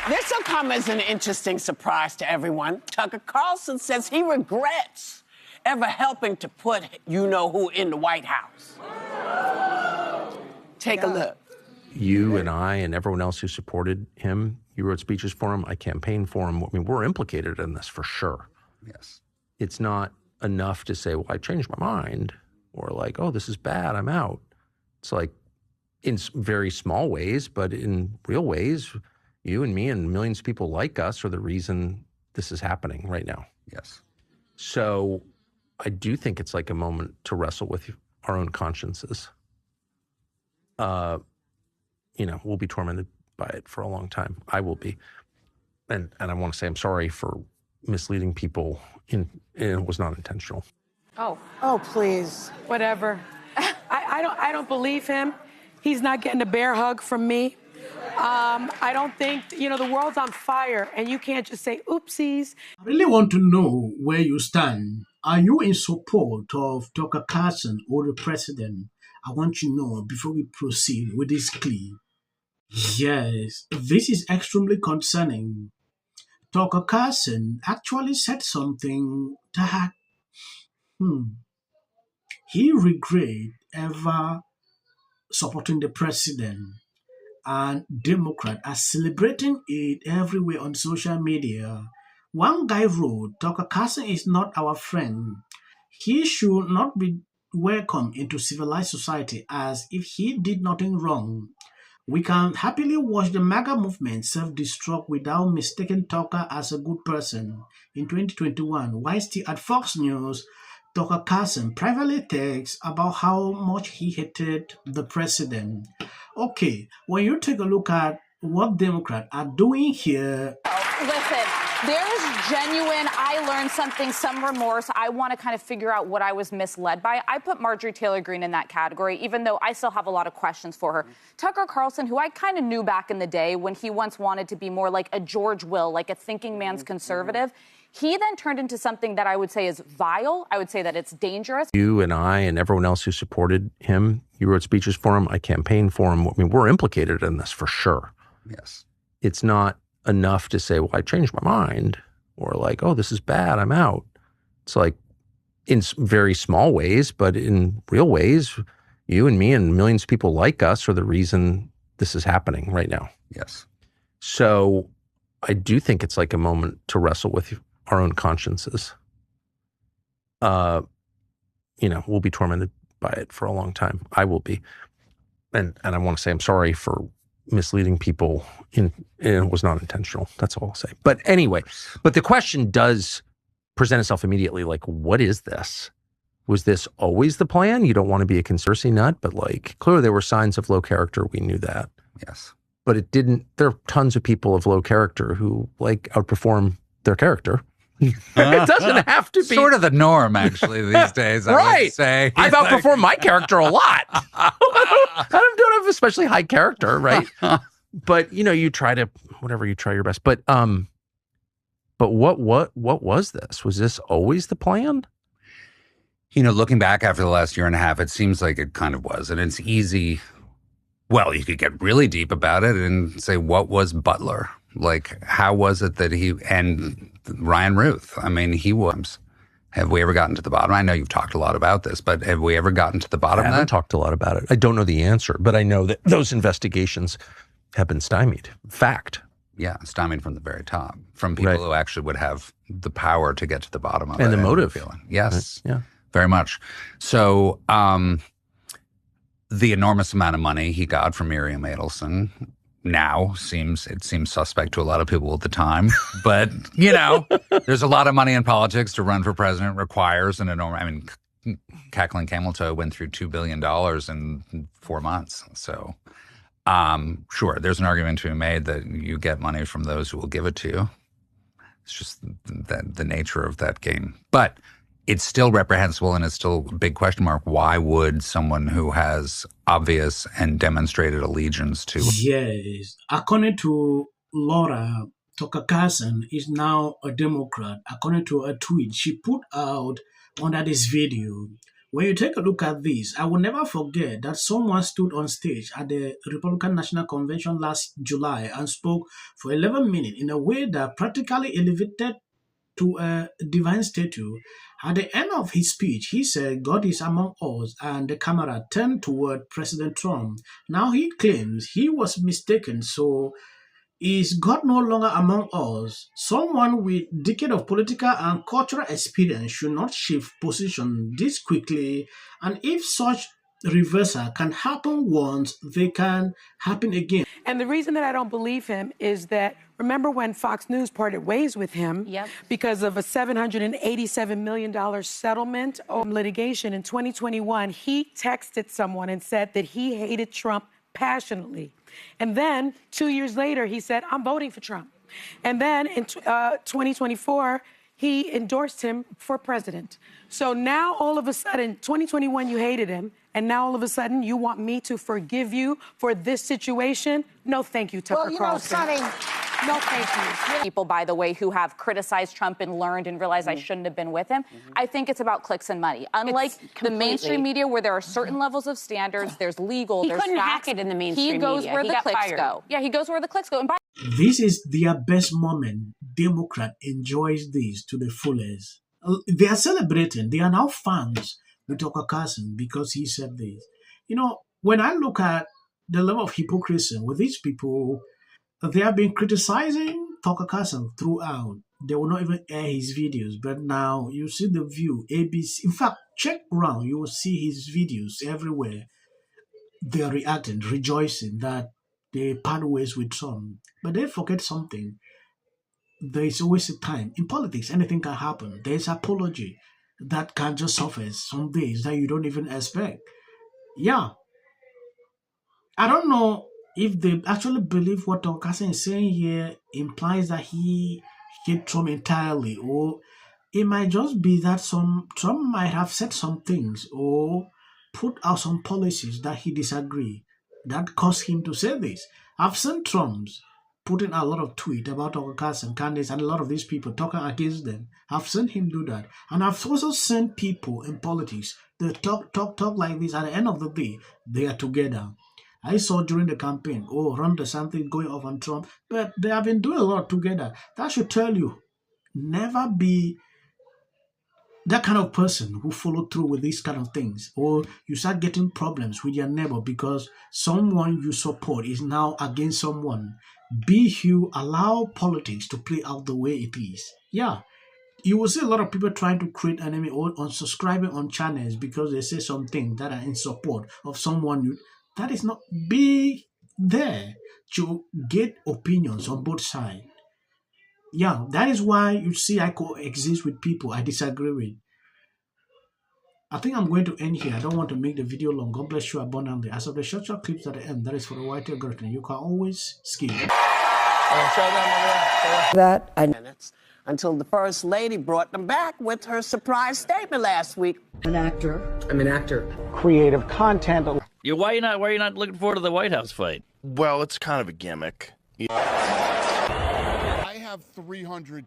This will come as an interesting surprise to everyone. Tucker Carlson says he regrets ever helping to put you-know-who in the White House. Take a look. You and I and everyone else who supported him, you wrote speeches for him, I campaigned for him. I mean, we're implicated in this for sure. Yes. It's not enough to say, well, I changed my mind, or like, oh, this is bad, I'm out. It's like, in very small ways, but in real ways, you and me and millions of people like us are the reason this is happening right now. Yes. So I do think it's like a moment to wrestle with our own consciences. We'll be tormented by it for a long time. I will be. And I want to say I'm sorry for misleading people. It was not intentional. Oh, please. Whatever. I don't believe him. He's not getting a bear hug from me. I don't think, the world's on fire and you can't just say, oopsies. I really want to know where you stand. Are you in support of Tucker Carlson or the president? I want to know before we proceed with this plea. Yes, this is extremely concerning. Tucker Carlson actually said something that he regret ever supporting the president, and Democrats are celebrating it everywhere on social media. One guy wrote, Tucker Carlson is not our friend. He should not be welcomed into civilized society as if he did nothing wrong. We can happily watch the MAGA movement self-destruct without mistaking Tucker as a good person. In 2021, while still at Fox News, Tucker Carlson privately texts about how much he hated the president. Okay, when you take a look at what Democrats are doing here... Listen, there's genuine, I learned something, some remorse. I want to kind of figure out what I was misled by. I put Marjorie Taylor Greene in that category, even though I still have a lot of questions for her. Tucker Carlson, who I kind of knew back in the day when he once wanted to be more like a George Will, like a thinking man's conservative, he then turned into something that I would say is vile. I would say that it's dangerous. You and I and everyone else who supported him, you wrote speeches for him, I campaigned for him. I mean, we're implicated in this for sure. Yes. It's not enough to say, well, I changed my mind, or like, oh, this is bad, I'm out. It's like, in very small ways, but in real ways, you and me and millions of people like us are the reason this is happening right now. Yes. So I do think it's like a moment to wrestle with our own consciences. We'll be tormented by it for a long time. I will be. And I want to say I'm sorry for misleading people. It was not intentional. That's all I'll say. But anyway, the question does present itself immediately, like, what is this? Was this always the plan? You don't want to be a conspiracy nut, but like, clearly there were signs of low character. We knew that. Yes. But it didn't, there are tons of people of low character who like outperform their character. It doesn't have to be. Sort of the norm, actually, these days, I would say. I've outperformed my character a lot. I don't have especially high character, right? But, you try to, you try your best. But what was this? Was this always the plan? Looking back after the last year and a half, it seems like it kind of was. And it's easy. Well, you could get really deep about it and say, what was Butler? Like, how was it that and Ryan Ruth, I mean, have we ever gotten to the bottom? I know you've talked a lot about this, but have we ever gotten to the bottom of that? I haven't talked a lot about it. I don't know the answer, but I know that those investigations have been stymied. Fact. Yeah, stymied from the very top, from people who actually would have the power to get to the bottom of it. And the motive. Yes, right. Yeah, very much. So the enormous amount of money he got from Miriam Adelson now seems suspect to a lot of people at the time. But, there's a lot of money in politics. To run for president requires an enormous, Kathleen Camel-Toe went through $2 billion in 4 months. So, sure, there's an argument to be made that you get money from those who will give it to you. It's just the nature of that game. But it's still reprehensible, and it's still a big question mark. Why would someone who has obvious and demonstrated allegiance to... Yes. According to Laura, Tucker Carlson is now a Democrat. According to a tweet she put out under this video, When you take a look at this, I will never forget that someone stood on stage at the Republican National Convention last July and spoke for 11 minutes in a way that practically elevated to a divine statue. At the end of his speech, he said, God is among us, and the camera turned toward President Trump. Now he claims he was mistaken, so is God no longer among us? Someone with decade of political and cultural experience should not shift position this quickly, and if such reversal can happen once, they can happen again. And the reason that I don't believe him is that, remember when Fox News parted ways with him because of a $787 million settlement of litigation in 2021, he texted someone and said that he hated Trump passionately. And then 2 years later, he said, I'm voting for Trump. And then in 2024, he endorsed him for president. So now all of a sudden, 2021, you hated him. And now all of a sudden, you want me to forgive you for this situation? No, thank you, Tucker Carlson. Sonny. No, thank you. People, by the way, who have criticized Trump and learned and realized I shouldn't have been with him. I think it's about clicks and money. Unlike the mainstream media, where there are certain levels of standards, there's legal, there's couldn't facts. hack it in the mainstream He goes media. where He the got clicks fired. go. Yeah, he goes where the clicks go. And by This is their best moment. Democrat enjoys this to the fullest. They are celebrating. They are now fans with Tucker Carlson because he said this. You know, when I look at the level of hypocrisy with these people, they have been criticizing Tucker Carlson throughout. They will not even air his videos, but now you see the view, ABC. In fact, check around, you will see his videos everywhere. They are reacting, rejoicing that they part ways with Trump. But they forget something. There is always a time. In politics, anything can happen. There is apology that can just surface some days that you don't even expect. Yeah. I don't know if they actually believe what Tucker Carlson is saying here implies that he hate Trump entirely, or it might just be that Trump might have said some things or put out some policies that he disagree that caused him to say this. I've seen Trump's putting a lot of tweet about Tucker Carlson, candidates, and a lot of these people talking against them. I've seen him do that. And I've also seen people in politics, they talk like this. At the end of the day, they are together. I saw during the campaign, Ron DeSantis going off on Trump, but they have been doing a lot together. That should tell you, never be that kind of person who follow through with these kind of things, or you start getting problems with your neighbor because someone you support is now against someone. Be you, allow politics to play out the way it is. Yeah, you will see a lot of people trying to create enemy or unsubscribing on channels because they say something that are in support of someone. That is not, be there to get opinions on both sides. Yeah, that is why you see I coexist with people I disagree with. I think I'm going to end here. I don't want to make the video long. God bless you abundantly. As of the short clips at the end, that is for the white curtain. You can always skip. Minutes until the First Lady brought them back with her surprise statement last week. I'm an actor. Creative content. Why are you not looking forward to the White House fight? Well, it's kind of a gimmick. I have 300.